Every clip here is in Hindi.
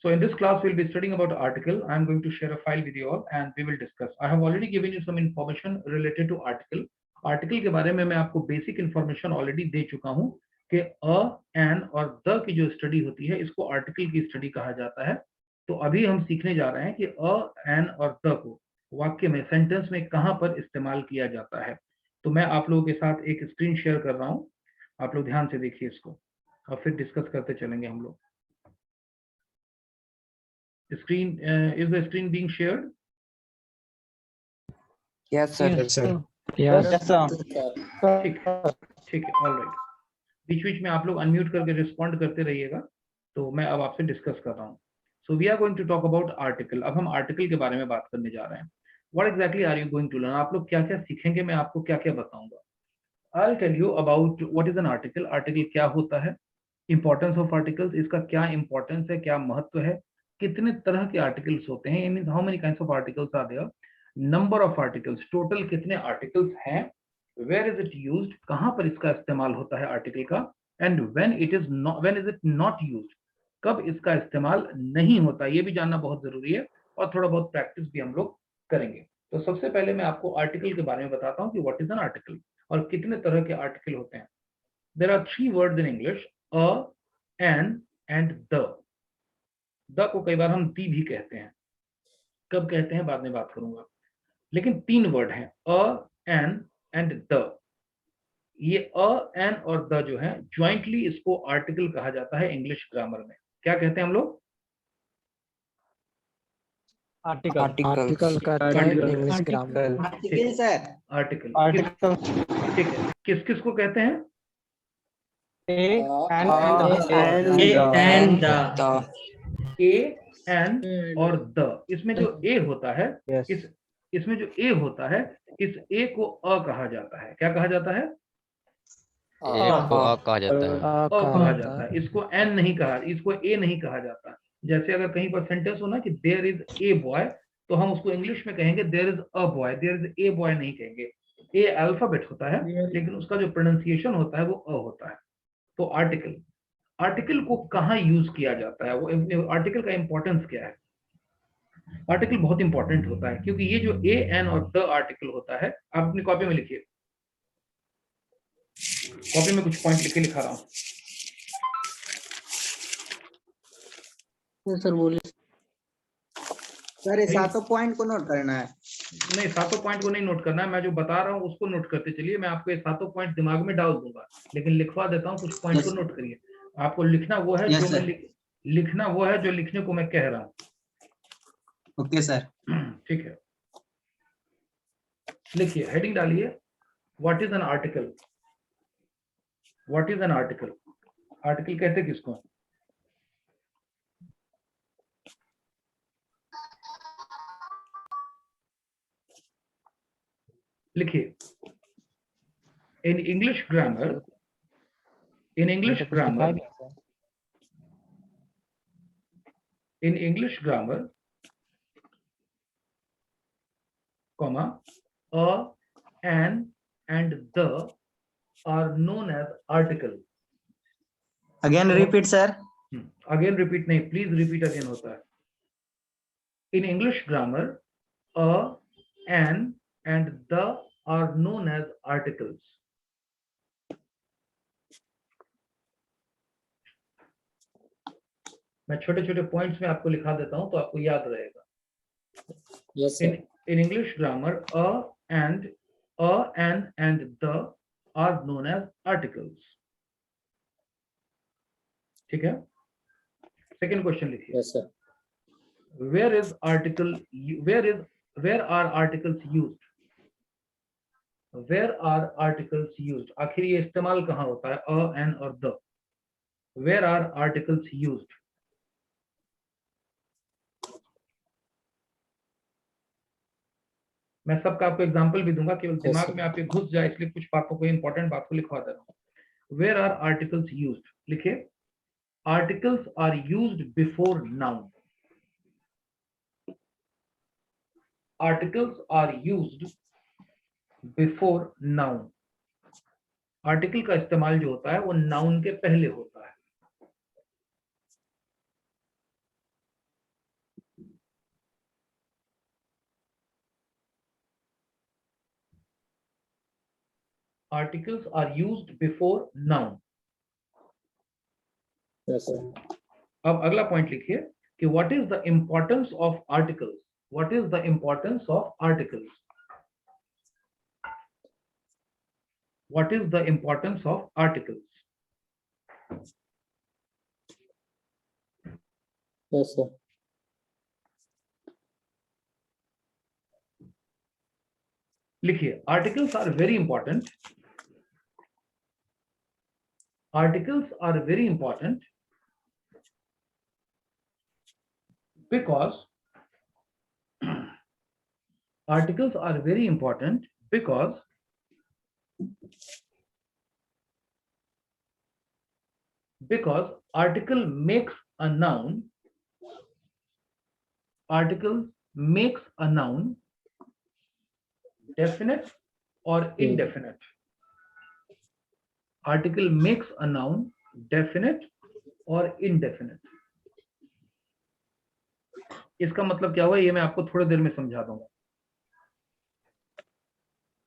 So in this class, we'll be studying about article. I'm going to share a file with you all and we will discuss. I have already given you some information related to article. Article के बारे में मैं आपको बेसिक इंफॉर्मेशन ऑलरेडी दे चुका हूं कि अ, एन और द की जो स्टडी होती है इसको आर्टिकल की स्टडी कहा जाता है। तो अभी हम सीखने जा रहे हैं कि अ, एन और द को वाक्य में, सेंटेंस में कहां पर इस्तेमाल किया जाता है। तो मैं आप लोगों के साथ एक स्क्रीन शेयर कर रहा हूं, आप लोग ध्यान से देखिए इसको और फिर डिस्कस करते चलेंगे हम लोग। Screen is the screen being shared? Yes, sir. Yes, sir. Yes, sir. ठीक है, ऑल राइट। बीच बीच में आप लोग अनम्यूट करके रिस्पॉन्ड करते रहिएगा। तो मैं अब आपसे डिस्कस कर रहा हूँ। So we are going to talk about article. अब हम आर्टिकल के बारे में बात करने जा रहे हैं। What exactly are you going to learn? आप लोग क्या क्या सीखेंगे, मैं आपको क्या क्या बताऊंगा। I will tell you about what is an article. Article क्या होता है, इंपॉर्टेंस ऑफ आर्टिकल्स, इसका क्या इंपॉर्टेंस है, क्या महत्व है, कितने तरह के आर्टिकल्स होते हैं, means how many kinds of articles are there, number of articles, total कितने आर्टिकल्स हैं, वेयर इज इट यूज्ड, कहां पर इसका इस्तेमाल होता है आर्टिकल का, and when is it not used, कब इसका इस्तेमाल नहीं होता, ये भी जानना बहुत जरूरी है और थोड़ा बहुत प्रैक्टिस भी हम लोग करेंगे। तो सबसे पहले मैं आपको आर्टिकल के बारे में बताता हूं कि व्हाट इज एन आर्टिकल और कितने तरह के आर्टिकल होते हैं। There are 3 words in English, a, an and the. The को कई बार हम दी भी कहते हैं, कब कहते हैं बाद में बात करूंगा, लेकिन 3 वर्ड हैं, अ, एन एंड द। ये अ, एन और द जो है ज्वाइंटली इसको आर्टिकल कहा जाता है इंग्लिश ग्रामर में। क्या कहते हैं हम लोग? Article कहते हैं English grammar. Article, sir. Article. Article. ठीक है, किस किस को कहते हैं? A and the. A, an और द। इसमें जो ए होता है, Yes. इसमें जो ए होता है, इस ए को अ कहा जाता है। क्या कहा जाता है? कहा जाता है। अ कहा जाता है। इसको एन नहीं कहा, इसको ए नहीं कहा जाता। जैसे अगर कहीं पर सेंटेंस हो ना कि देयर इज ए बॉय, तो हम उसको इंग्लिश में कहेंगे there is a boy, there is a boy नहीं कहेंगे। ए अल्फाबेट होता है लेकिन उसका जो प्रोनाउंसिएशन होता है वो अ होता है। तो आर्टिकल, आर्टिकल को कहाँ यूज किया जाता है, वो आर्टिकल का इंपॉर्टेंस क्या है? आर्टिकल बहुत इंपॉर्टेंट होता है क्योंकि ये जो ए, एन और द आर्टिकल होता है, आप अपनी कॉपी में लिखिए, कॉपी में कुछ पॉइंट लिखे लिखा रहा हूं। सर बोलिए। सर, इस सातों पॉइंट को नोट करना है? नहीं, सातों पॉइंट को नहीं नोट करना है, मैं जो बता रहा हूँ उसको नोट करते चलिए। मैं आपको ये सातों पॉइंट दिमाग में डाल दूंगा, लेकिन लिखवा देता हूँ, कुछ पॉइंट को नोट करिए। आपको लिखना वो है जो मैं लिखना वो है जो लिखने को मैं कह रहा हूँ। Okay sir. ठीक है, लिखिए, हेडिंग डालिए, what is an article. What is an article? Article कहते किसको? लिखिए, in English grammar, in English grammar, in English grammar, comma, a, an and the are known as article. Again repeat, sir. Again repeat नहीं, please repeat again होता है। In English grammar, a, an and the are known as articles. मैं छोटे छोटे पॉइंट्स में आपको लिखा देता हूं तो आपको याद रहेगा। Yes, sir. In English grammar, a, an and the are known as articles. ठीक है, सेकेंड क्वेश्चन लिखिए। Yes, sir. Where is article, where are articles used? Where are articles used? आखिर ये इस्तेमाल कहाँ होता है, a, an और the? Where are articles used? मैं सबका आपको एग्जांपल भी दूंगा, केवल दिमाग में आपके घुस जाए इसलिए कुछ बातों को, इंपॉर्टेंट बात को लिखवा दे रहा हूं। Where are articles used? लिखिए, articles are used before noun. Articles are used before noun. Article का इस्तेमाल जो होता है वो नाउन के पहले होता है। Articles are used before noun. Yes, sir. अब अगला पॉइंट लिखिए कि what is the importance of articles. What is the importance of articles. What is the importance of articles. Yes, sir. लिखिए articles are very important. Articles are very important because articles are very important because article makes a noun, article makes a noun definite or indefinite. Article makes a noun definite or indefinite. इसका मतलब क्या हुआ ये मैं आपको थोड़ी देर में समझा दूंगा।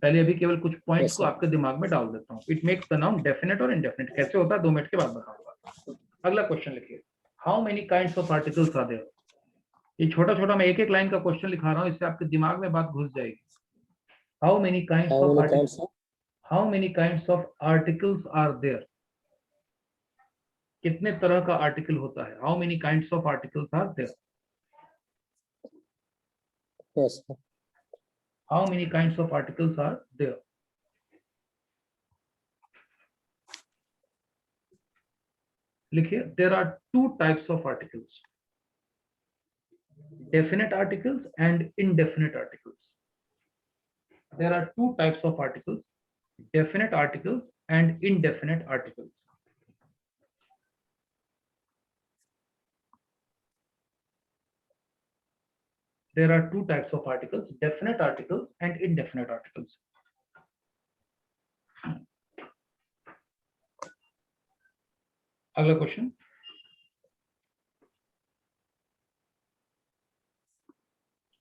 पहले अभी केवल कुछ पॉइंट्स को आपके दिमाग में डाल देता हूँ। It makes the noun definite और इनडेफिनेट कैसे होता है 2 मिनट के बाद बताऊंगा। अगला क्वेश्चन लिखिए how many kinds of articles are there. ये छोटा छोटा मैं एक एक लाइन का क्वेश्चन लिखा रहा हूँ, इससे आपके दिमाग में बात घुस जाएगी। How many kinds of articles, how many kinds of articles are there. कितने तरह का आर्टिकल होता है। How many kinds of articles are there. Yes, sir. How many kinds of articles are there? लिखिए there are 2 types of articles, definite articles and indefinite articles. There are 2 types of articles, definite articles and indefinite articles. There are 2 types of articles, definite articles and indefinite articles. अगला question,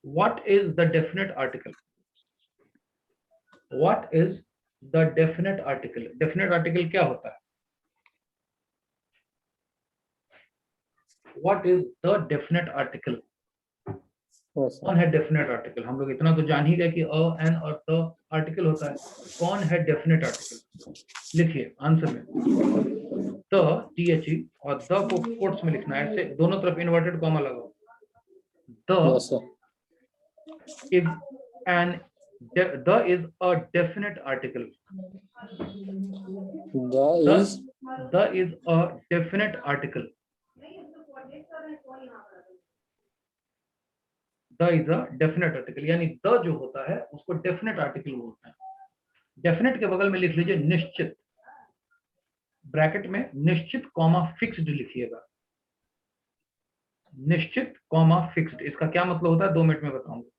what is the definite article? What is the definite article? Definite article क्या होता है? What is the definite article? Yes, sir. कौन है डेफिनेट आर्टिकल? हम लोग इतना तो जान ही गए कि अ एन और द आर्टिकल होता है। कौन है डेफिनेट आर्टिकल? लिखिए आंसर में द THE और द को कोट्स में लिखना है, ऐसे दोनों तरफ इन्वर्टेड कॉमा लगाओ। Yes, the sir. Is an the is a definite article. The is a definite article. The is a definite article, यानी द जो होता है उसको डेफिनेट आर्टिकल बोलते हैं। डेफिनेट के बगल में लिख लीजिए निश्चित, ब्रैकेट में निश्चित कॉमा फिक्स्ड लिखिएगा। निश्चित कॉमा फिक्स्ड, इसका क्या मतलब होता है 2 मिनट में बताऊंगा।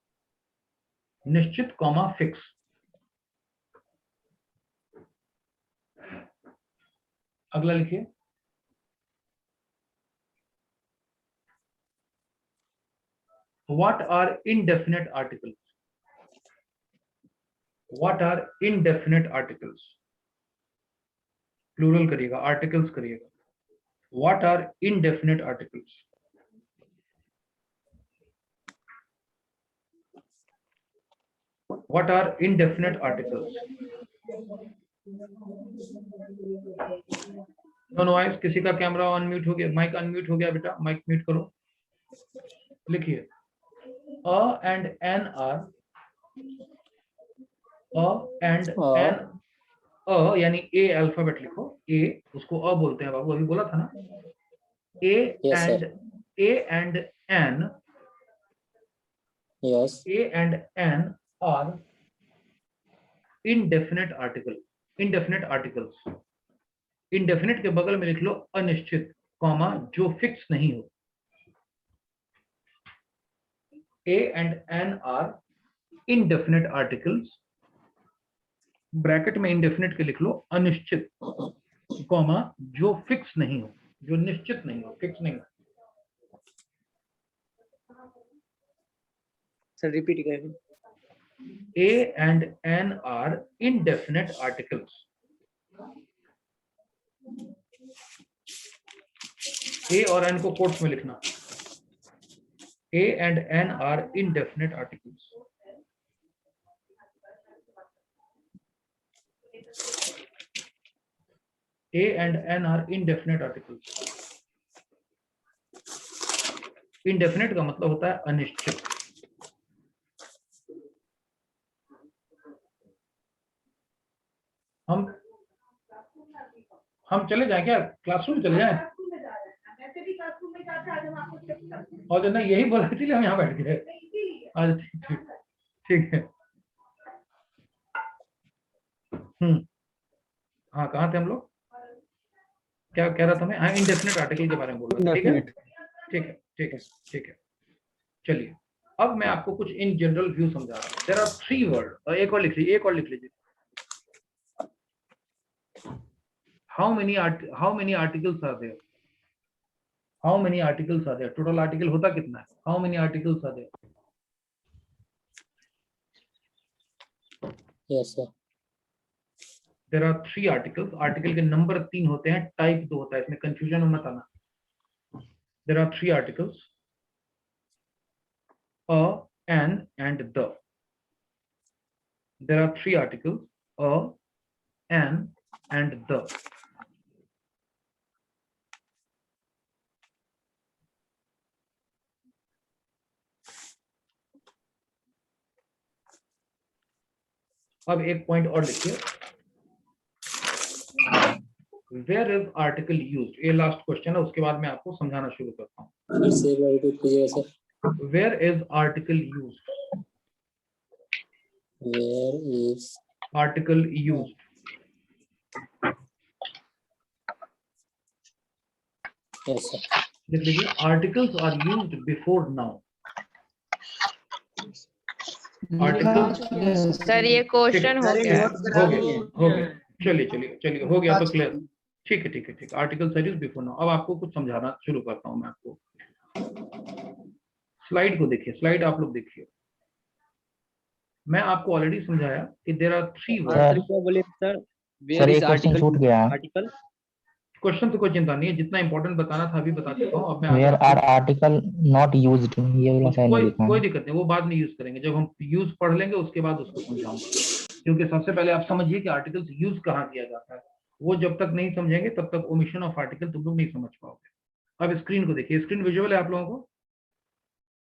निश्चित कॉमा फिक्स। अगला लिखिए what are indefinite articles? What are indefinite articles? Plural करिएगा, आर्टिकल्स करिएगा। What are indefinite articles? What are indefinite articles? No noise, किसी का कैमरा अनम्यूट हो गया, माइक अनम्यूट हो गया बेटा, माइक म्यूट करो। लिखिए अ एंड एन आर, अ एंड एन, अ यानी ए अल्फाबेट लिखो, ए उसको अ बोलते हैं बाबू, अभी बोला था ना। A and an, Yes. A and N are indefinite article. Indefinite articles. Indefinite के बगल में लिख लो अनिश्चित कॉमा जो फिक्स नहीं हो। A and N are indefinite articles, bracket में इनडेफिनेट के लिख लो अनिश्चित कॉमा जो फिक्स नहीं हो, जो निश्चित नहीं हो, फिक्स नहीं हो। सर रिपीट करें। A and N are indefinite articles. A और N को कोट्स में लिखना. A and N are indefinite articles. A and N are indefinite articles. Indefinite का मतलब होता है अनिश्चित. हम चले जाएं क्या? क्लासरूम चले जाएं? और जो ना यही बोला थी हम यहाँ बैठ गए. अच्छा ठीक है. हाँ कहाँ थे हम लोग? क्या कह रहा था मैं? हाँ इंडेफिनिट आर्टिकल के बारे में बोल रहा था. ठीक है ठीक है ठीक है ठीक है. चलिए अब मैं आपको कुछ इन जनरल व्यू समझा रहा हूँ. There are 3 word. एक और लिख लीजिए. How many articles are there? How many articles are there? Total article होता कितना है? How many articles are there? Yes, sir. There are 3 articles. Article के नंबर 3 होते हैं, टाइप 2 होता है. इसमें कंफ्यूजन मत आना. There are 3 articles: a, an, and the. There are 3 articles: a, an, and the. अब एक पॉइंट और लिखिए. Where is article used? ये लास्ट क्वेश्चन है, उसके बाद मैं आपको समझाना शुरू करता हूँ. फिर से एक बार रिपीट कीजिएगा sir. Where is article used? Where is Article used. yes sir. लिख लीजिए. Articles are used before now. Articles. Sir ये क्वेश्चन हो गया. हो गया. चलिए हो गया तो क्लियर. ठीक है. Article are used before noun. अब आपको कुछ समझाना शुरू करता हूं मैं आपको. स्लाइड को देखिए. स्लाइड आप लोग देखिए. मैं आपको ऑलरेडी समझाया कि देयर आर 3 वर्ड्स. बोले सर एक क्वेश्चन छूट गया. आर्टिकल क्वेश्चन तो कोई चिंता नहीं है, जितना इंपॉर्टेंट बताना था अभी बता देता हूँ. अब मैं where are article not used, ये वाला शायद नहीं लिखा है. कोई दिक्कत नहीं, वो बाद में यूज करेंगे. जब हम यूज पढ़ लेंगे उसके बाद उसको समझाऊंगा. क्योंकि सबसे पहले आप समझिए कि आर्टिकल्स यूज कहाँ किया जाता है. वो जब तक नहीं समझेंगे तब तक ओमिशन ऑफ आर्टिकल तुम लोग नहीं समझ पाओगे. अब स्क्रीन को देखिए. स्क्रीन विजुअल है आप लोगों को?